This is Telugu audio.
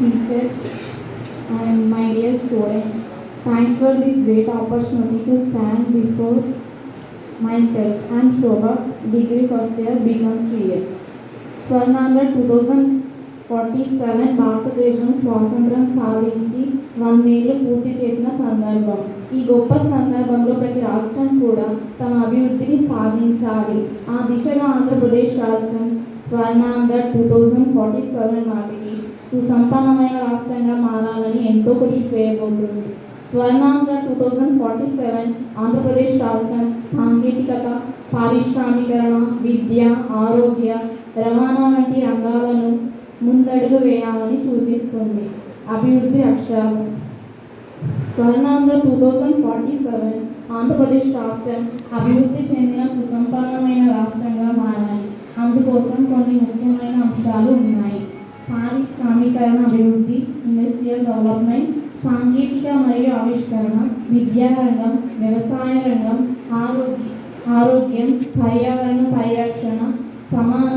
teachers, and my dear students. Thanks for this great opportunity to stand before myself. I am Shobha, degree first year, BCom CA. Swarnandhra 2047 భారతదేశం స్వాతంత్రం సాధించి 100 ఏళ్లు పూర్తి చేసిన సందర్భం. ఈ గొప్ప సందర్భంలో ప్రతి రాష్ట్రం కూడా తమ అభివృద్ధిని సాధించాలి. ఆ దిశగా ఆంధ్రప్రదేశ్ రాష్ట్రం స్వర్ణాంధ్ర 2047 నాటికి సుసంపన్నమైన రాష్ట్రంగా మారాలని ఎంతో కృషి చేయబోతుంది. స్వర్ణాంధ్ర 2047 ఆంధ్రప్రదేశ్ రాష్ట్రం సాంకేతికత, పారిశ్రామికరణ, విద్య, ఆరోగ్య, రవాణా వంటి రంగాలను ముందడుగు వేయాలని సూచిస్తుంది. అభివృద్ధి లక్ష్యాలు. స్వర్ణాంధ్ర 2047 ఆంధ్రప్రదేశ్ రాష్ట్రం అభివృద్ధి చెందిన సుసంపన్నమైన రాష్ట్రంగా మారాలి. అందుకోసం కొన్ని ముఖ్యమైన అంశాలు ఉన్నాయి. పారిశ్రామికరణ అభివృద్ధి, ఇండస్ట్రియల్ డెవలప్మెంట్, సాంకేతిక మరియు ఆవిష్కరణ, విద్యారంగం, వ్యవసాయ రంగం, ఆరోగ్యం, పర్యావరణ పరిరక్షణ, సమాన